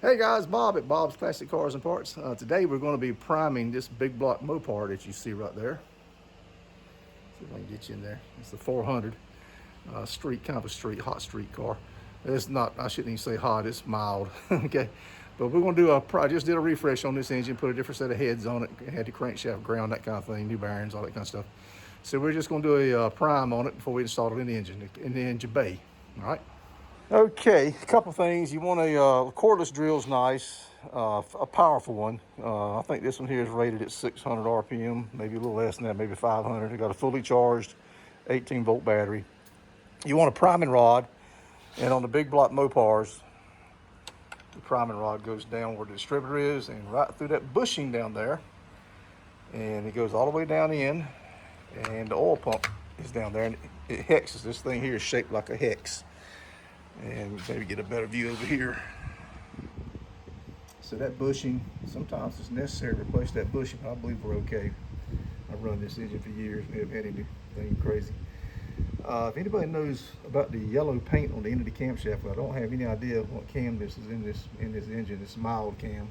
Hey guys, Bob at Bob's Classic Cars and Parts. Today we're going to be priming this Big Block MOPAR that you see right there. See if I can get you in there. It's the 400 street, kind of a hot street car. It's not, I shouldn't even say hot, it's mild, okay? But we're going to do I just did a refresh on this engine, put a different set of heads on it, had the crankshaft ground, that kind of thing, new bearings, all that kind of stuff. So we're just going to do a prime on it before we install it in the engine bay, all right? Okay, a couple things. You want a cordless drill's nice, a powerful one. I think this one here is rated at 600 RPM, maybe a little less than that, maybe 500. It got a fully charged 18-volt battery. You want a priming rod, and on the Big Block MOPARs, the priming rod goes down where the distributor is and right through that bushing down there, and it goes all the way down in, and the oil pump is down there, and it hexes. This thing here is shaped like a hex. And maybe get a better view over here. So that bushing, sometimes it's necessary to replace that bushing, but I believe we're okay. I've run this engine for years, we haven't had anything crazy. If anybody knows about the yellow paint on the end of the camshaft, I don't have any idea what cam this is in this engine. It's mild cam,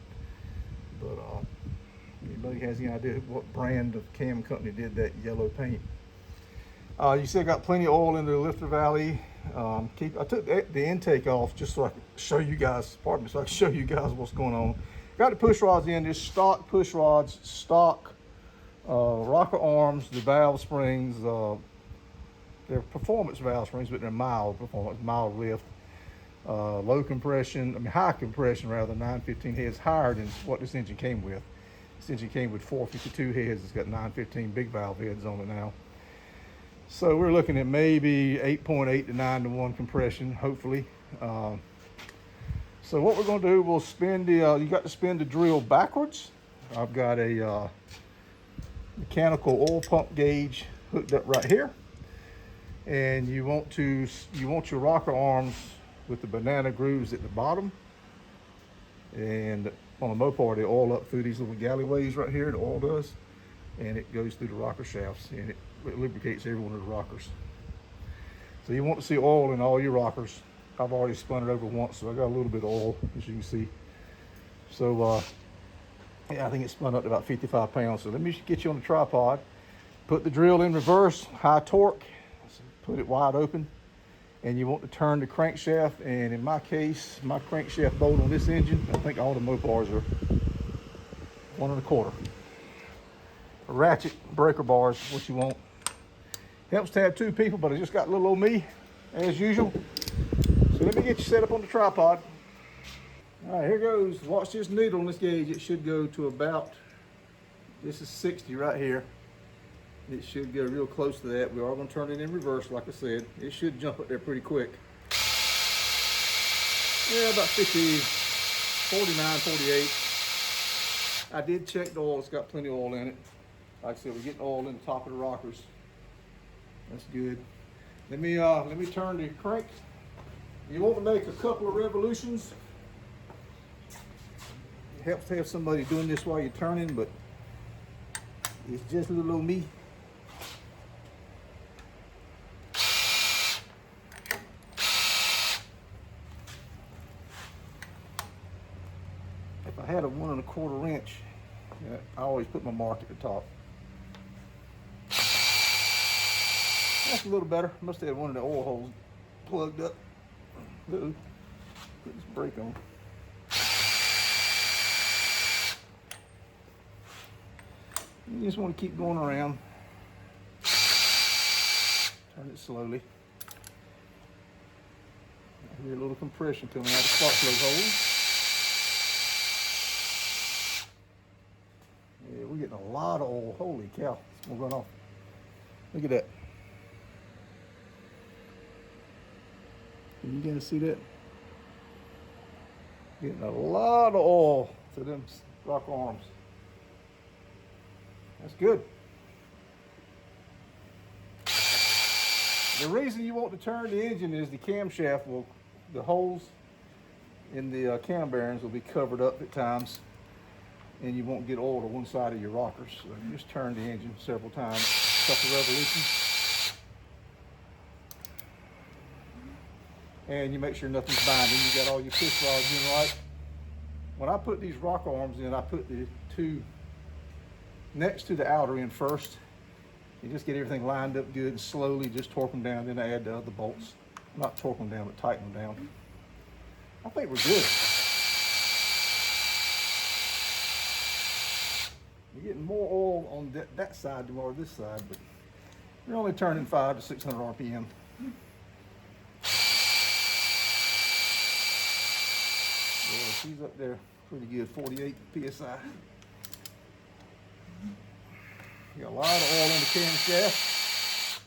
but anybody has any idea what brand of cam company did that yellow paint? You still got plenty of oil in the lifter valley. I took the intake off just so I could show you guys, pardon me, so I can show you guys what's going on. Got the push rods in, just stock push rods, stock rocker arms, the valve springs. They're performance valve springs, but they're mild performance, mild lift. Low compression, high compression rather, 915 heads higher than what this engine came with. This engine came with 452 heads. It's got 915 big valve heads on it now. So we're looking at maybe 8.8 to 9 to 1 compression, hopefully. So what we're going to do, we'll spin you got to spin the drill backwards. I've got a mechanical oil pump gauge hooked up right here. And you want your rocker arms with the banana grooves at the bottom. And on a Mopar, they oil up through these little galleyways right here, the oil does. And it goes through the rocker shafts, and it lubricates every one of the rockers. So you want to see oil in all your rockers. I've already spun it over once, so I got a little bit of oil, as you can see. So yeah, I think it's spun up to about 55 pounds. So let me get you on the tripod. Put the drill in reverse, high torque, put it wide open, and you want to turn the crankshaft. And in my case, my crankshaft bolt on this engine, I think all the Mopars are 1 1/4. Ratchet breaker bars, what you want. Helps to have 2 people, but I just got little old me, as usual. So let me get you set up on the tripod. All right, here goes. Watch this needle on this gauge. It should go to about, this is 60 right here. It should go real close to that. We are going to turn it in reverse, like I said. It should jump up there pretty quick. Yeah, about 50, 49, 48. I did check the oil. It's got plenty of oil in it. Like I said, we're getting oil in the top of the rockers. That's good. Let me turn the crank. You want to make a couple of revolutions. It helps to have somebody doing this while you're turning, but it's just little old me. If I had a 1 1/4 wrench, I always put my mark at the top. That's a little better. Must have had one of the oil holes plugged up. Put this brake on. You just want to keep going around. Turn it slowly. I hear a little compression coming out of the spark plug hole. Yeah, we're getting a lot of oil. Holy cow, it's gonna run off. Look at that. Can you guys see that? Getting a lot of oil to them rock arms. That's good. The reason you want to turn the engine is the camshaft the holes in the cam bearings will be covered up at times, and you won't get oil to one side of your rockers. So you just turn the engine several times, a couple revolutions. And you make sure nothing's binding. You got all your push rods in right. when I put these rock arms in, I put the two next to the outer end first. You just get everything lined up good and slowly just torque them down, then I add the other bolts. Not torque them down, but tighten them down. I think we're good. You're getting more oil on that side than more this side, but you're only turning 500 to 600 RPM. Yeah, she's up there pretty good, 48 PSI. You got a lot of oil in the camshaft.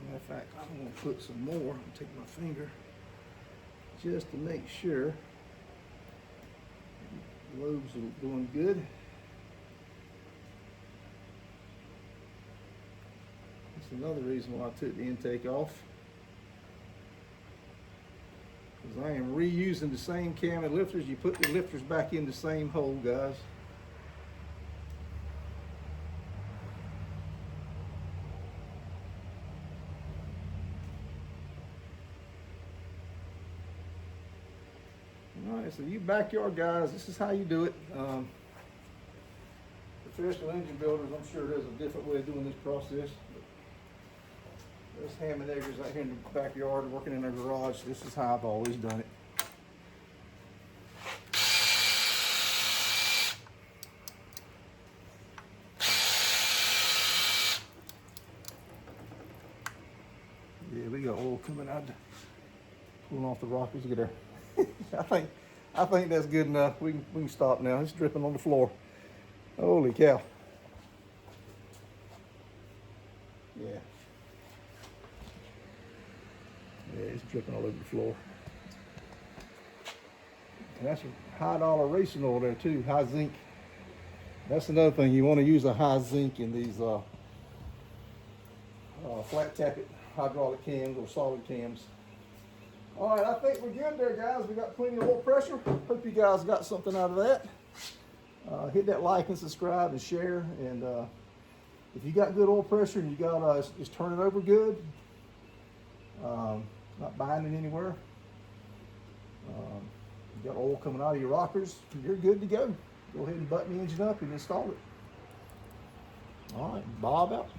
Matter of fact, I'm going to put some more. I'm take my finger just to make sure the lobes are doing good. That's another reason why I took the intake off, because I am reusing the same cam and lifters. You put the lifters back in the same hole, guys. All right, so you backyard guys, this is how you do it. Professional engine builders, I'm sure there's a different way of doing this process. There's ham and eggers out here in the backyard working in their garage. This is how I've always done it. Yeah, we got oil coming out, pulling off the rockers. Look at there. I think that's good enough. We can stop now. It's dripping on the floor. Holy cow. Yeah. Yeah, it's dripping all over the floor. And that's a $1 racing oil there too, high zinc. That's another thing. You want to use a high zinc in these flat tappet hydraulic cams or solid cams. All right, I think we're good there, guys. We got plenty of oil pressure. Hope you guys got something out of that. Hit that like and subscribe and share. And if you got good oil pressure and you got it's turning over good, not binding anywhere, you got oil coming out of your rockers, you're good to go. Go ahead and button the engine up and install it. All right, Bob out.